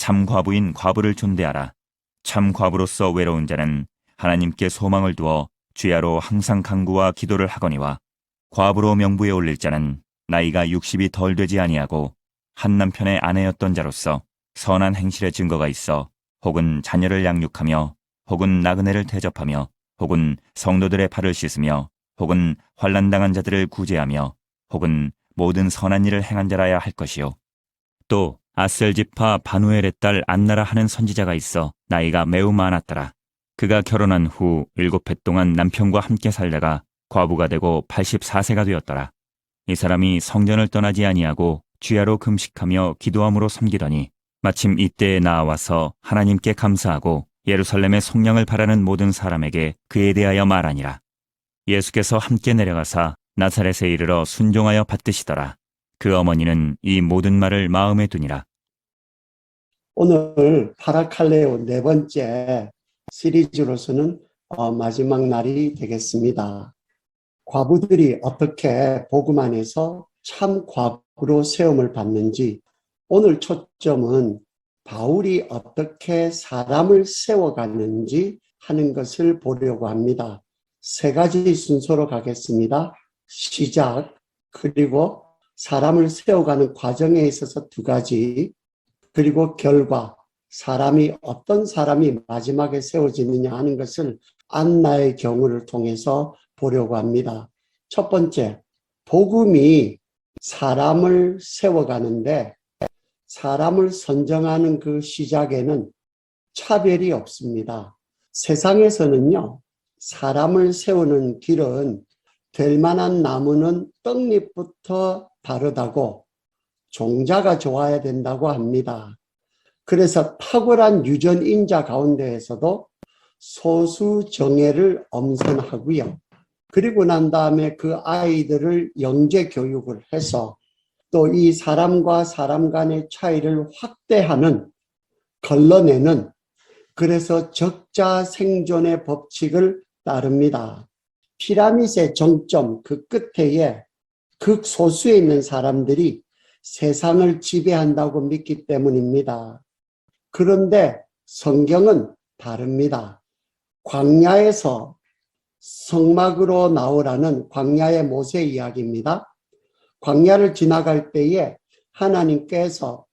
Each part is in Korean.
참 과부인 과부를 존대하라. 참 과부로서 외로운 자는 하나님께 소망을 두어 주야로 항상 간구와 기도를 하거니와 과부로 명부에 올릴 자는 나이가 60이 덜 되지 아니하고 한 남편의 아내였던 자로서 선한 행실의 증거가 있어 혹은 자녀를 양육하며 혹은 나그네를 대접하며 혹은 성도들의 발을 씻으며 혹은 환난당한 자들을 구제하며 혹은 모든 선한 일을 행한 자라야 할 것이요. 또 아셀지파 바누엘의 딸 안나라 하는 선지자가 있어 나이가 매우 많았더라. 그가 결혼한 후 7해 동안 남편과 함께 살다가 과부가 되고 84세가 되었더라. 이 사람이 성전을 떠나지 아니하고 주야로 금식하며 기도함으로 섬기더니 마침 이때에 나와서 하나님께 감사하고 예루살렘의 속량을 바라는 모든 사람에게 그에 대하여 말하니라. 예수께서 함께 내려가사 나사렛에 이르러 순종하여 받드시더라. 그 어머니는 이 모든 말을 마음에 두니라. 오늘 파라칼레오 네 번째 시리즈로서는 마지막 날이 되겠습니다. 과부들이 어떻게 복음 안에서 참 과부로 세움을 받는지, 오늘 초점은 바울이 어떻게 사람을 세워가는지 하는 것을 보려고 합니다. 세 가지 순서로 가겠습니다. 시작, 그리고 사람을 세워가는 과정에 있어서 두 가지, 그리고 결과, 사람이 어떤 사람이 마지막에 세워지느냐 하는 것을 안나의 경우를 통해서 보려고 합니다. 첫 번째, 복음이 사람을 세워가는데 사람을 선정하는 그 시작에는 차별이 없습니다. 세상에서는요, 사람을 세우는 길은 될 만한 나무는 떡잎부터 바르다고 종자가 좋아야 된다고 합니다. 그래서 탁월한 유전인자 가운데에서도 소수 정예를 엄선하고요. 그리고 난 다음에 그 아이들을 영재 교육을 해서 또 이 사람과 사람 간의 차이를 확대하는, 걸러내는, 그래서 적자 생존의 법칙을 따릅니다. 피라밋의 정점 그 끝에 극소수에 있는 사람들이 세상을 지배한다고 믿기 때문입니다. 그런데 성경은 다릅니다. 광야에서 성막으로 나오라는 광야의 모세 이야기입니다. 광야를 지나갈 때에 하나님께서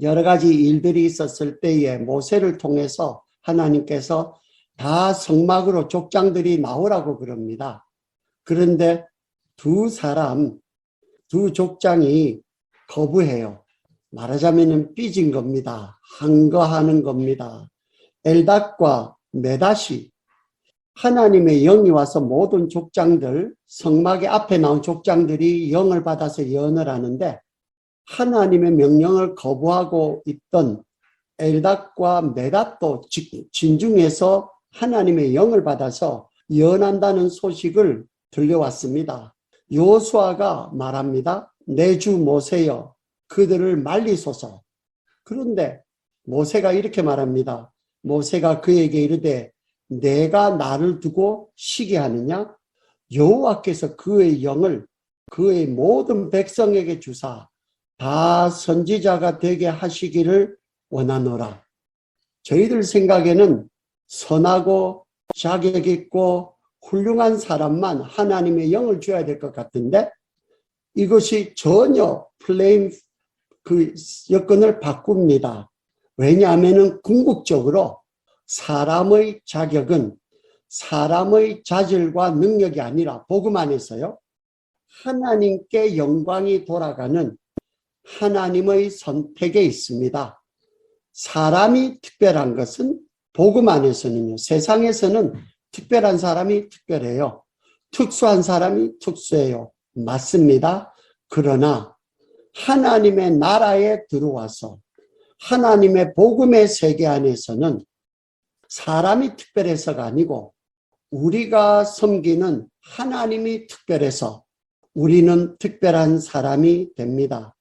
여러 가지 일들이 있었을 때에 모세를 통해서 하나님께서 다 성막으로 족장들이 나오라고 그럽니다. 그런데 두 족장이 거부해요. 말하자면 삐진 겁니다. 항거하는 겁니다. 엘닷과 메닷이, 하나님의 영이 와서 모든 족장들, 성막의 앞에 나온 족장들이 영을 받아서 예언을 하는데 하나님의 명령을 거부하고 있던 엘닷과 메닷도 진중에서 하나님의 영을 받아서 예언한다는 소식을 들려왔습니다. 여호수아가 말합니다. 내 주 모세여 그들을 말리소서. 그런데 모세가 이렇게 말합니다. 모세가 그에게 이르되 내가 나를 두고 쉬게 하느냐? 여호와께서 그의 영을 그의 모든 백성에게 주사 다 선지자가 되게 하시기를 원하노라. 저희들 생각에는 선하고 자격 있고 훌륭한 사람만 하나님의 영을 줘야 될 것 같은데 이것이 전혀 그 여건을 바꿉니다. 왜냐하면 궁극적으로 사람의 자격은 사람의 자질과 능력이 아니라 복음 안에서요, 하나님께 영광이 돌아가는 하나님의 선택에 있습니다. 사람이 특별한 것은 복음 안에서는요, 세상에서는 특별한 사람이 특별해요. 특수한 사람이 특수해요. 맞습니다. 그러나 하나님의 나라에 들어와서 하나님의 복음의 세계 안에서는 사람이 특별해서가 아니고 우리가 섬기는 하나님이 특별해서 우리는 특별한 사람이 됩니다.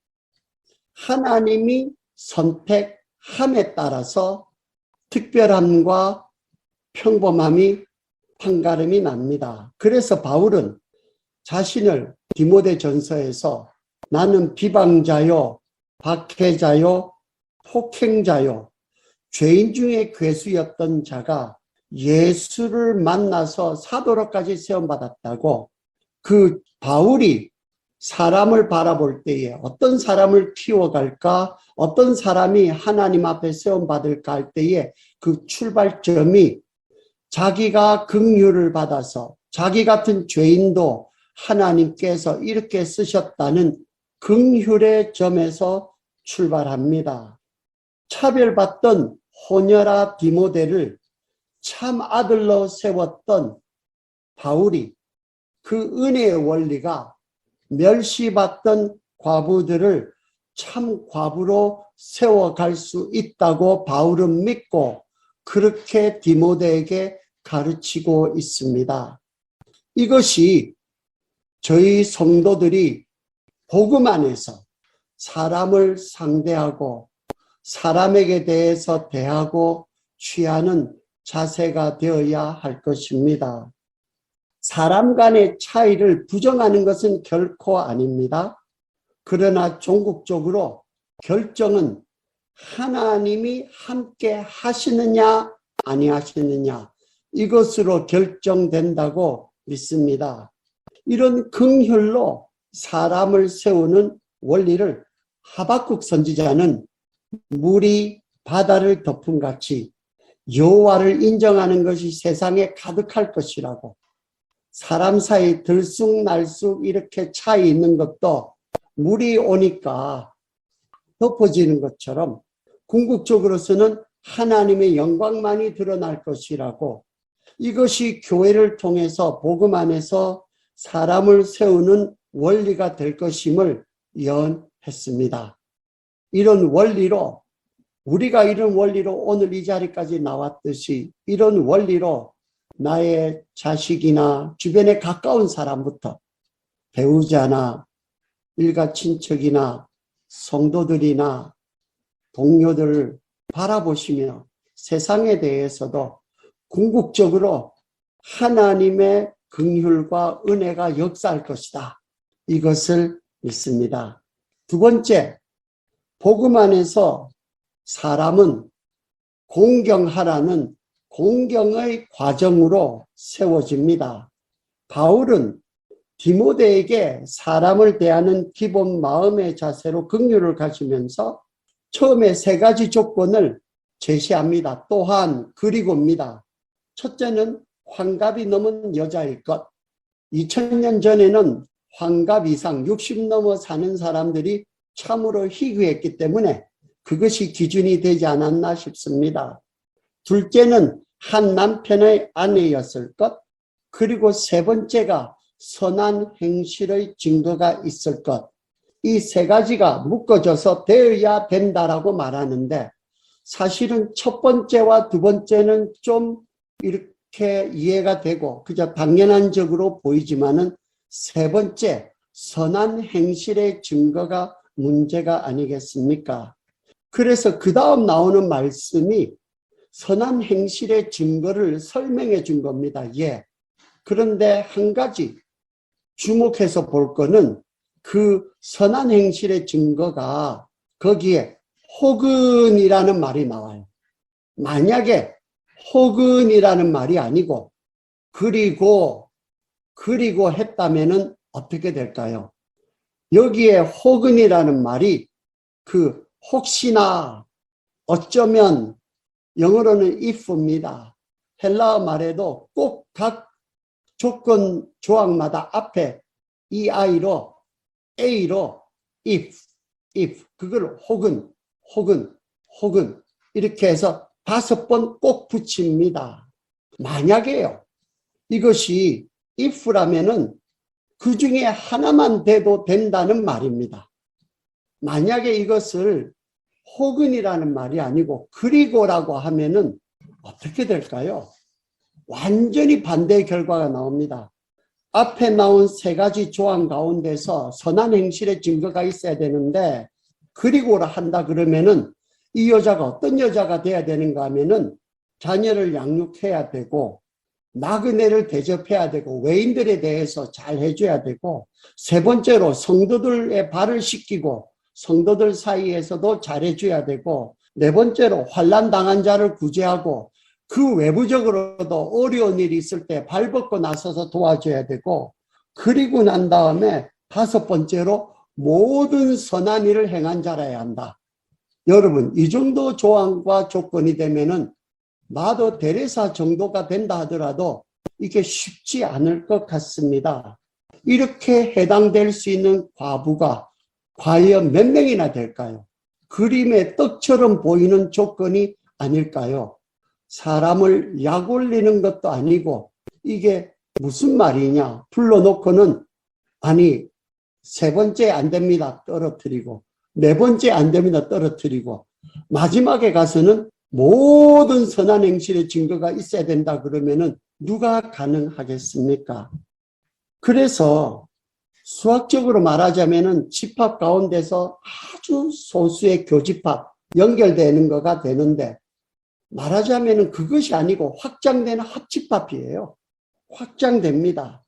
하나님이 선택함에 따라서 특별함과 평범함이 판가름이 납니다. 그래서 바울은 자신을 디모데 전서에서 나는 비방자요, 박해자요, 폭행자요, 죄인 중에 괴수였던 자가 예수를 만나서 사도로까지 세움받았다고, 그 바울이 사람을 바라볼 때에 어떤 사람을 키워갈까, 어떤 사람이 하나님 앞에 세움받을까 할 때에 그 출발점이 자기가 긍휼을 받아서 자기 같은 죄인도 하나님께서 이렇게 쓰셨다는 긍휼의 점에서 출발합니다. 차별받던 호녀라 디모데를 참 아들로 세웠던 바울이 그 은혜의 원리가 멸시받던 과부들을 참 과부로 세워갈 수 있다고 바울은 믿고 그렇게 디모데에게 가르치고 있습니다. 이것이 저희 성도들이 복음 안에서 사람을 상대하고 사람에게 대해서 대하고 취하는 자세가 되어야 할 것입니다. 사람 간의 차이를 부정하는 것은 결코 아닙니다. 그러나 종국적으로 결정은 하나님이 함께 하시느냐 아니하시느냐 이것으로 결정된다고 믿습니다. 이런 긍휼로 사람을 세우는 원리를 하박국 선지자는 물이 바다를 덮은 같이 여호와를 인정하는 것이 세상에 가득할 것이라고, 사람 사이 들쑥날쑥 이렇게 차이 있는 것도 물이 오니까 덮어지는 것처럼 궁극적으로서는 하나님의 영광만이 드러날 것이라고, 이것이 교회를 통해서 복음 안에서 사람을 세우는 원리가 될 것임을 예언했습니다. 이런 원리로, 우리가 이런 원리로 오늘 이 자리까지 나왔듯이 이런 원리로 나의 자식이나 주변에 가까운 사람부터 배우자나 일가 친척이나 성도들이나 동료들을 바라보시며 세상에 대해서도 궁극적으로 하나님의 긍휼과 은혜가 역사할 것이다. 이것을 믿습니다. 두 번째, 복음 안에서 사람은 공경하라는 공경의 과정으로 세워집니다. 바울은 디모데에게 사람을 대하는 기본 마음의 자세로 긍휼을 가지면서 처음에 세 가지 조건을 제시합니다. 또한 그리고입니다. 첫째는 환갑이 넘은 여자일 것. 2000년 전에는 환갑 이상 60 넘어 사는 사람들이 참으로 희귀했기 때문에 그것이 기준이 되지 않았나 싶습니다. 둘째는 한 남편의 아내였을 것. 그리고 세 번째가 선한 행실의 증거가 있을 것. 이 세 가지가 묶어져서 되어야 된다라고 말하는데, 사실은 첫 번째와 두 번째는 좀 이렇게 이해가 되고 그저 당연한적으로 보이지만은 세 번째 선한 행실의 증거가 문제가 아니겠습니까? 그래서 그 다음 나오는 말씀이 선한 행실의 증거를 설명해 준 겁니다. 예. 그런데 한 가지 주목해서 볼 거는 그 선한 행실의 증거가 거기에 혹은이라는 말이 나와요. 만약에 혹은이라는 말이 아니고 그리고 했다면은 어떻게 될까요? 여기에 혹은이라는 말이 그 혹시나 어쩌면 영어로는 if입니다. 헬라어 말에도 꼭 각 조건 조항마다 앞에 ei로 a로 if 그걸 혹은 이렇게 해서 5번 꼭 붙입니다. 만약에요. 이것이 if라면은 그 중에 하나만 돼도 된다는 말입니다. 만약에 이것을 혹은이라는 말이 아니고 그리고라고 하면은 어떻게 될까요? 완전히 반대의 결과가 나옵니다. 앞에 나온 세 가지 조항 가운데서 선한 행실의 증거가 있어야 되는데 그리고라 한다 그러면은 이 여자가 어떤 여자가 돼야 되는가 하면은 자녀를 양육해야 되고 나그네를 대접해야 되고 외인들에 대해서 잘 해줘야 되고 세 번째로 성도들의 발을 씻기고 성도들 사이에서도 잘해줘야 되고 네 번째로 환난 당한 자를 구제하고 그 외부적으로도 어려운 일이 있을 때 발벗고 나서서 도와줘야 되고, 그리고 난 다음에 다섯 번째로 모든 선한 일을 행한 자라야 한다. 여러분, 이 정도 조항과 조건이 되면은 나도 대리사 정도가 된다 하더라도 이게 쉽지 않을 것 같습니다. 이렇게 해당될 수 있는 과부가 과연 몇 명이나 될까요? 그림의 떡처럼 보이는 조건이 아닐까요? 사람을 약 올리는 것도 아니고 이게 무슨 말이냐? 불러놓고는 아니 세 번째 안 됩니다. 떨어뜨리고 네 번째 안 됩니다. 떨어뜨리고 마지막에 가서는 모든 선한 행실의 증거가 있어야 된다 그러면은 누가 가능하겠습니까? 그래서 수학적으로 말하자면은 집합 가운데서 아주 소수의 교집합 연결되는 거가 되는데, 말하자면은 그것이 아니고 확장되는 합집합이에요. 확장됩니다.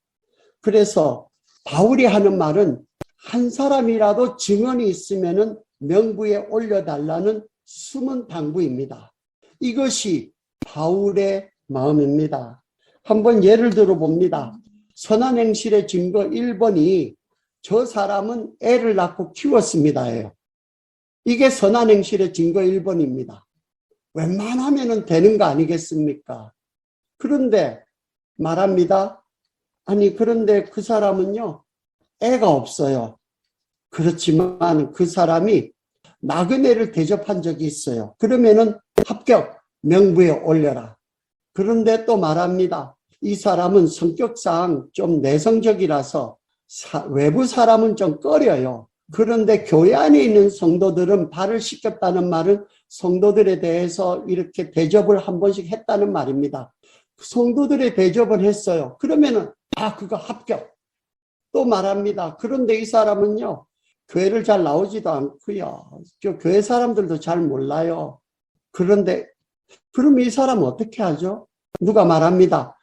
그래서 바울이 하는 말은 한 사람이라도 증언이 있으면은 명부에 올려달라는 숨은 당부입니다. 이것이 바울의 마음입니다. 한번 예를 들어 봅니다. 선한 행실의 증거 1번이 저 사람은 애를 낳고 키웠습니다예요. 이게 선한 행실의 증거 1번입니다. 웬만하면 되는 거 아니겠습니까? 그런데 말합니다. 아니 그런데 그 사람은요 애가 없어요. 그렇지만 그 사람이 나그네를 대접한 적이 있어요. 그러면은 합격, 명부에 올려라. 그런데 또 말합니다. 이 사람은 성격상 좀 내성적이라서 외부 사람은 좀 꺼려요. 그런데 교회 안에 있는 성도들은 발을 씻겼다는 말은 성도들에 대해서 이렇게 대접을 한 번씩 했다는 말입니다. 성도들의 대접을 했어요. 그러면은 그거 합격. 또 말합니다. 그런데 이 사람은요 교회를 잘 나오지도 않고요. 교회 사람들도 잘 몰라요. 그런데 그럼 이 사람은 어떻게 하죠? 누가 말합니다.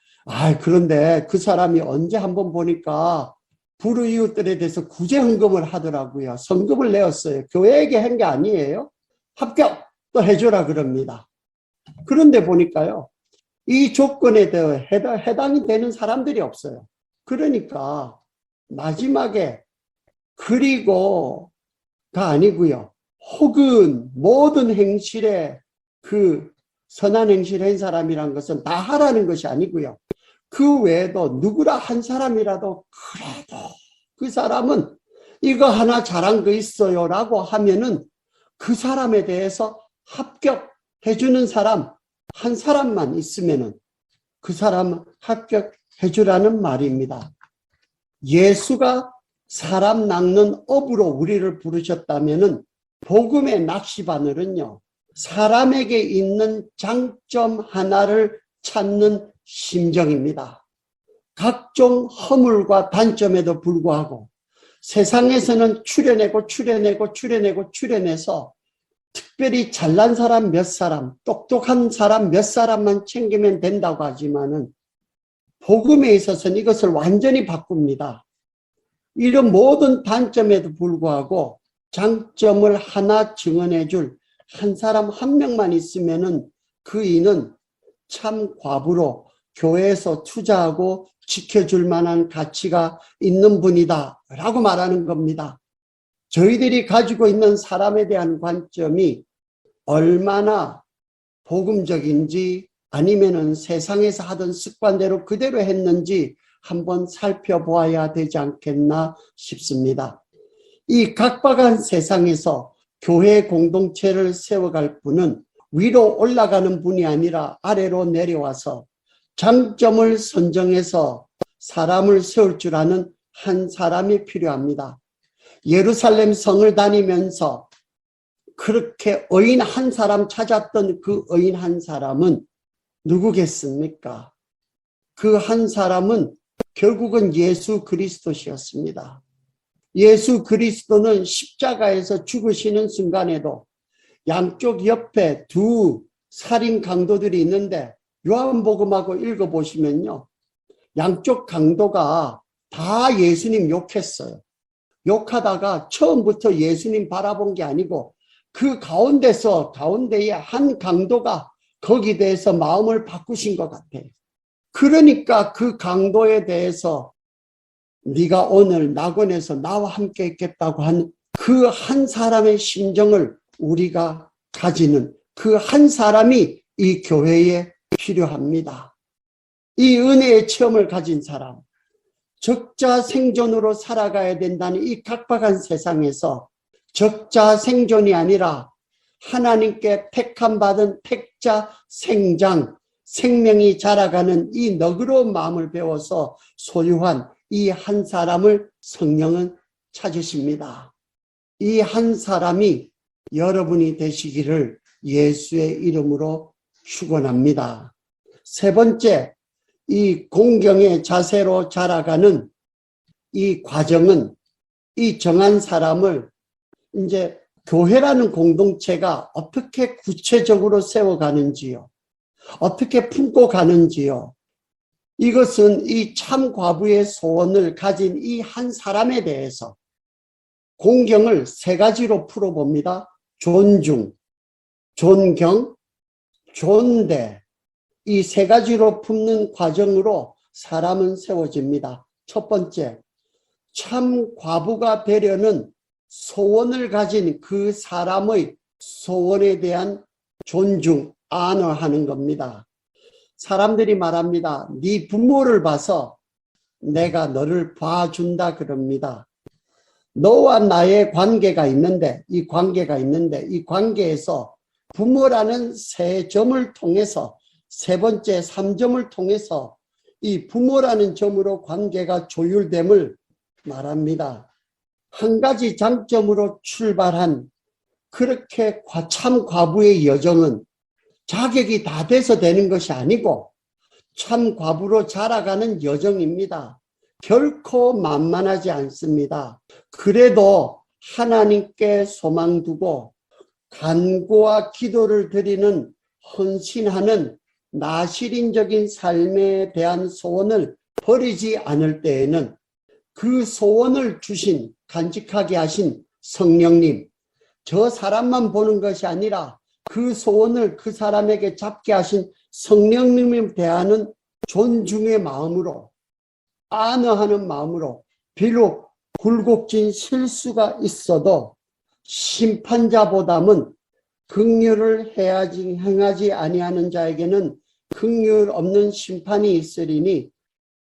그런데 그 사람이 언제 한번 보니까 불우이웃들에 대해서 구제헌금을 하더라고요. 성금을 내었어요. 교회에게 한 게 아니에요. 합격! 또 해줘라 그럽니다. 그런데 보니까요. 이 조건에 대해 해당이 되는 사람들이 없어요. 그러니까 마지막에 그리고가 아니고요. 혹은 모든 행실에 그 선한 행실을 한 사람이란 것은 다 하라는 것이 아니고요. 그 외에도 누구라 한 사람이라도 그래도 그 사람은 이거 하나 잘한 거 있어요 라고 하면은 그 사람에 대해서 합격해주는 사람 한 사람만 있으면은 그 사람 합격해주라는 말입니다. 예수가 사람 낚는 업으로 우리를 부르셨다면은 복음의 낚시바늘은요 사람에게 있는 장점 하나를 찾는 심정입니다. 각종 허물과 단점에도 불구하고 세상에서는 추려내서 특별히 잘난 사람 몇 사람, 똑똑한 사람 몇 사람만 챙기면 된다고 하지만은 복음에 있어서는 이것을 완전히 바꿉니다. 이런 모든 단점에도 불구하고 장점을 하나 증언해 줄 한 사람 한 명만 있으면은 그 이는 참 과부로 교회에서 투자하고 지켜줄 만한 가치가 있는 분이다 라고 말하는 겁니다. 저희들이 가지고 있는 사람에 대한 관점이 얼마나 복음적인지 아니면은 세상에서 하던 습관대로 그대로 했는지 한번 살펴보아야 되지 않겠나 싶습니다. 이 각박한 세상에서 교회 공동체를 세워갈 분은 위로 올라가는 분이 아니라 아래로 내려와서 장점을 선정해서 사람을 세울 줄 아는 한 사람이 필요합니다. 예루살렘 성을 다니면서 그렇게 의인 한 사람 찾았던 그 의인 한 사람은 누구겠습니까? 그 한 사람은 결국은 예수 그리스도시였습니다. 예수 그리스도는 십자가에서 죽으시는 순간에도 양쪽 옆에 두 살인 강도들이 있는데 요한복음하고 읽어보시면요. 양쪽 강도가 다 예수님 욕했어요. 욕하다가 처음부터 예수님 바라본 게 아니고 그 가운데의 한 강도가 거기에 대해서 마음을 바꾸신 것 같아요. 그러니까 그 강도에 대해서 네가 오늘 낙원에서 나와 함께 있겠다고 한 그 한 사람의 심정을 우리가 가지는 그 한 사람이 이 교회에 필요합니다. 이 은혜의 체험을 가진 사람, 적자 생존으로 살아가야 된다는 이 각박한 세상에서 적자 생존이 아니라 하나님께 택함받은 택자 생장, 생명이 자라가는 이 너그러운 마음을 배워서 소유한 이 한 사람을 성령은 찾으십니다. 이 한 사람이 여러분이 되시기를 예수의 이름으로 축원합니다. 세 번째, 이 공경의 자세로 자라가는 이 과정은 이 정한 사람을 이제 교회라는 공동체가 어떻게 구체적으로 세워가는지요. 어떻게 품고 가는지요. 이것은 이 참 과부의 소원을 가진 이 한 사람에 대해서 공경을 세 가지로 풀어봅니다. 존중, 존경, 존대. 이 세 가지로 품는 과정으로 사람은 세워집니다. 첫 번째, 참 과부가 되려는 소원을 가진 그 사람의 소원에 대한 존중, 아너하는 겁니다. 사람들이 말합니다. 네 부모를 봐서 내가 너를 봐준다 그럽니다. 너와 나의 관계가 있는데 이 관계에서 부모라는 세 점을 통해서 세 번째 3점을 통해서 이 부모라는 점으로 관계가 조율됨을 말합니다. 한 가지 장점으로 출발한 그렇게 참 과부의 여정은 자격이 다 돼서 되는 것이 아니고 참 과부로 자라가는 여정입니다. 결코 만만하지 않습니다. 그래도 하나님께 소망 두고 간구와 기도를 드리는 헌신하는 나실인적인 삶에 대한 소원을 버리지 않을 때에는 그 소원을 주신 간직하게 하신 성령님, 저 사람만 보는 것이 아니라 그 소원을 그 사람에게 잡게 하신 성령님을 대하는 존중의 마음으로, 안어하는 마음으로, 비록 굴곡진 실수가 있어도 심판자보다는 긍휼을 행하지 아니하는 자에게는 긍휼 없는 심판이 있으리니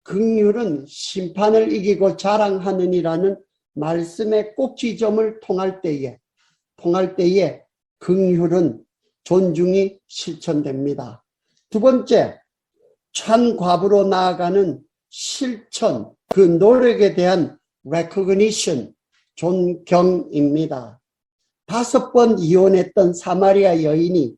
긍휼은 심판을 이기고 자랑하느니라는 말씀의 꼭지점을 통할 때에 긍휼은 존중이 실천됩니다. 두 번째, 참 과부로 나아가는 실천, 그 노력에 대한 recognition, 존경입니다. 5번 이혼했던 사마리아 여인이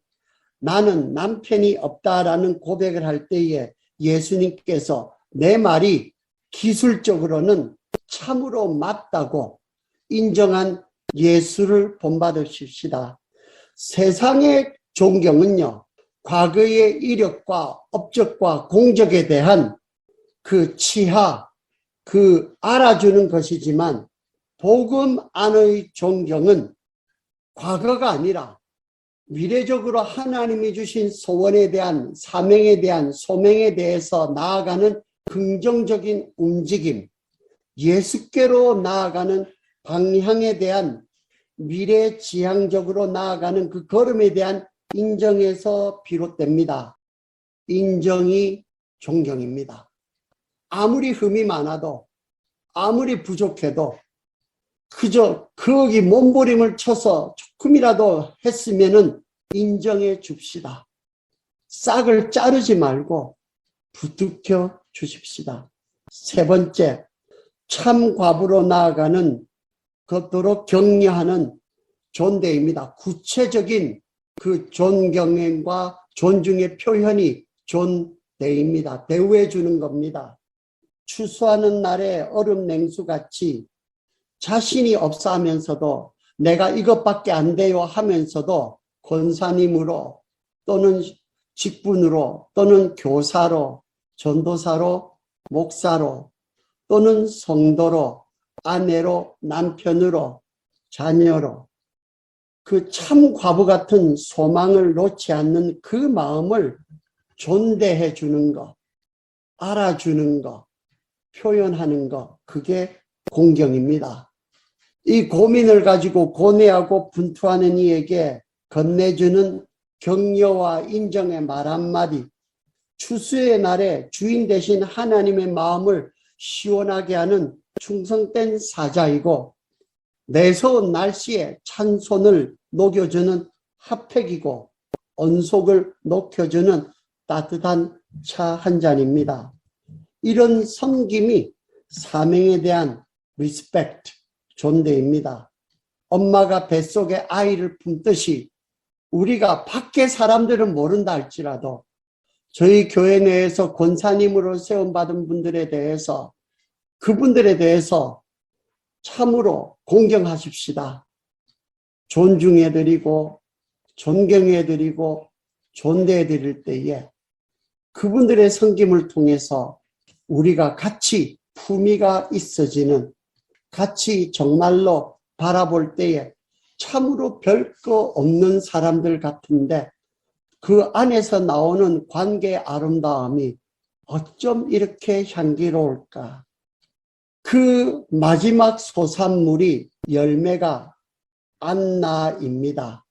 나는 남편이 없다라는 고백을 할 때에 예수님께서 내 말이 기술적으로는 참으로 맞다고 인정한 예수를 본받으십시다. 세상의 존경은요, 과거의 이력과 업적과 공적에 대한 그 치하, 그 알아주는 것이지만 복음 안의 존경은 과거가 아니라 미래적으로 하나님이 주신 소원에 대한 사명에 대한 소명에 대해서 나아가는 긍정적인 움직임, 예수께로 나아가는 방향에 대한 미래지향적으로 나아가는 그 걸음에 대한 인정에서 비롯됩니다. 인정이 존경입니다. 아무리 흠이 많아도 아무리 부족해도 그저 거기 몸부림을 쳐서 조금이라도 했으면은 인정해 줍시다. 싹을 자르지 말고 부둥켜 주십시다. 세 번째, 참 과부로 나아가는 그토록 격려하는 존대입니다. 구체적인 그 존경과 존중의 표현이 존대입니다. 대우해 주는 겁니다. 추수하는 날에 얼음 냉수같이 자신이 없어 하면서도 내가 이것밖에 안 돼요 하면서도 권사님으로 또는 직분으로 또는 교사로 전도사로 목사로 또는 성도로 아내로 남편으로 자녀로 그 참 과부 같은 소망을 놓지 않는 그 마음을 존대해 주는 것, 알아주는 것, 표현하는 것, 그게 공경입니다. 이 고민을 가지고 고뇌하고 분투하는 이에게 건네주는 격려와 인정의 말 한마디, 추수의 날에 주인 되신 하나님의 마음을 시원하게 하는 충성된 사자이고, 매서운 날씨에 찬손을 녹여주는 핫팩이고, 언속을 녹여주는 따뜻한 차 한 잔입니다. 이런 섬김이 사명에 대한 리스펙트, 존대입니다. 엄마가 뱃속에 아이를 품듯이 우리가 밖에 사람들은 모른다 할지라도 저희 교회 내에서 권사님으로 세움받은 분들에 대해서, 그분들에 대해서 참으로 공경하십시다. 존중해드리고 존경해드리고 존대해드릴 때에 그분들의 섬김을 통해서 우리가 같이 품위가 있어지는, 같이 정말로 바라볼 때에 참으로 별거 없는 사람들 같은데 그 안에서 나오는 관계의 아름다움이 어쩜 이렇게 향기로울까. 그 마지막 소산물이, 열매가 안나입니다.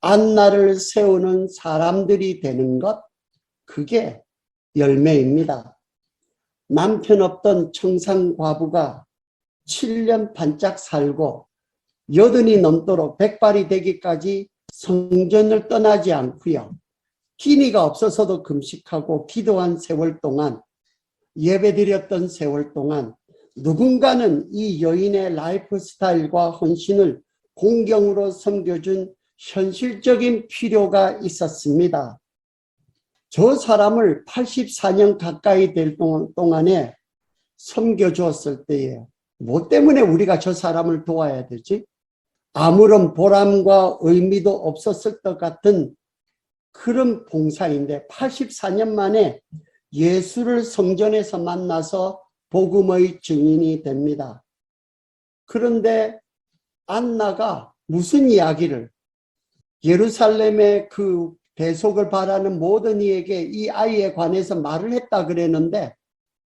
안나를 세우는 사람들이 되는 것, 그게 열매입니다. 남편 없던 청산과부가 7년 반짝 살고 80이 넘도록 백발이 되기까지 성전을 떠나지 않고요. 끼니가 없어서도 금식하고 기도한 세월 동안, 예배드렸던 세월 동안 누군가는 이 여인의 라이프 스타일과 헌신을 공경으로 섬겨준 현실적인 필요가 있었습니다. 저 사람을 84년 가까이 될 동안에 섬겨주었을 때에 뭐 때문에 우리가 저 사람을 도와야 되지? 아무런 보람과 의미도 없었을 것 같은 그런 봉사인데 84년 만에 예수를 성전에서 만나서 복음의 증인이 됩니다. 그런데 안나가 무슨 이야기를, 예루살렘의 그 대속을 바라는 모든 이에게 이 아이에 관해서 말을 했다 그랬는데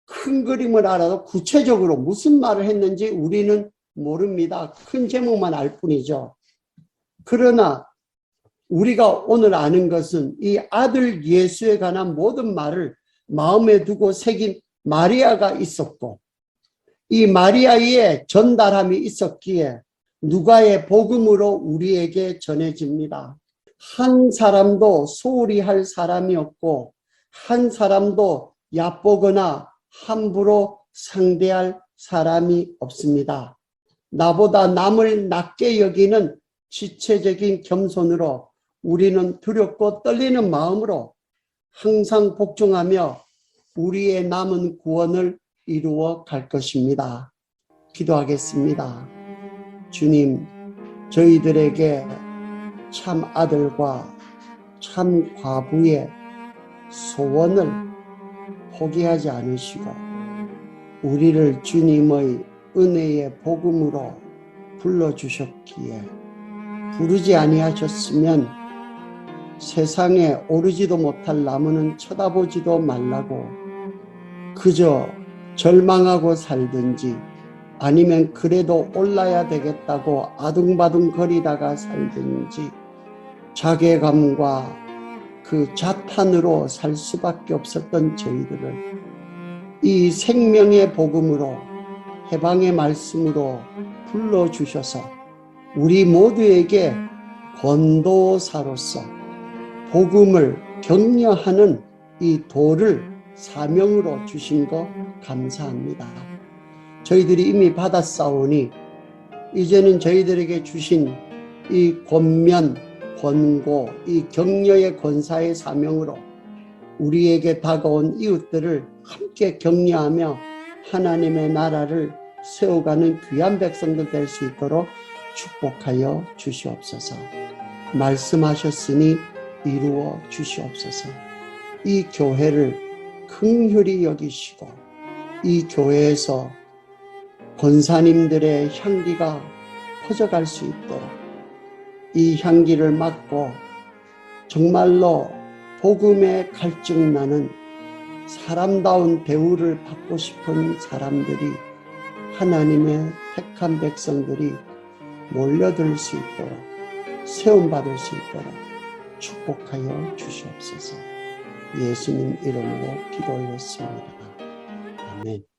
큰 그림을 알아도 구체적으로 무슨 말을 했는지 우리는 모릅니다. 큰 제목만 알 뿐이죠. 그러나 우리가 오늘 아는 것은 이 아들 예수에 관한 모든 말을 마음에 두고 새긴 마리아가 있었고, 이 마리아의 전달함이 있었기에 누가의 복음으로 우리에게 전해집니다. 한 사람도 소홀히 할 사람이 없고 한 사람도 얕보거나 함부로 상대할 사람이 없습니다. 나보다 남을 낮게 여기는 지체적인 겸손으로 우리는 두렵고 떨리는 마음으로 항상 복종하며 우리의 남은 구원을 이루어 갈 것입니다. 기도하겠습니다. 주님, 저희들에게 참 아들과 참 과부의 소원을 포기하지 않으시고 우리를 주님의 은혜의 복음으로 불러주셨기에 부르지 아니하셨으면 세상에 오르지도 못할 나무는 쳐다보지도 말라고 그저 절망하고 살든지 아니면 그래도 올라야 되겠다고 아둥바둥 거리다가 살든지 자괴감과 그 자탄으로 살 수밖에 없었던 저희들을 이 생명의 복음으로, 해방의 말씀으로 불러주셔서 우리 모두에게 권도사로서 복음을 격려하는 이 도를 사명으로 주신 것 감사합니다. 저희들이 이미 받았사오니 이제는 저희들에게 주신 이 권면, 권고, 이 격려의 권사의 사명으로 우리에게 다가온 이웃들을 함께 격려하며 하나님의 나라를 세워가는 귀한 백성들 될 수 있도록 축복하여 주시옵소서. 말씀하셨으니 이루어 주시옵소서. 이 교회를 긍휼히 여기시고 이 교회에서 권사님들의 향기가 퍼져갈 수 있도록 이 향기를 맡고 정말로 복음에 갈증나는 사람다운 대우를 받고 싶은 사람들이, 하나님의 택한 백성들이 몰려들 수 있도록, 세움받을 수 있도록 축복하여 주시옵소서. 예수님 이름으로 기도하였습니다. 아멘.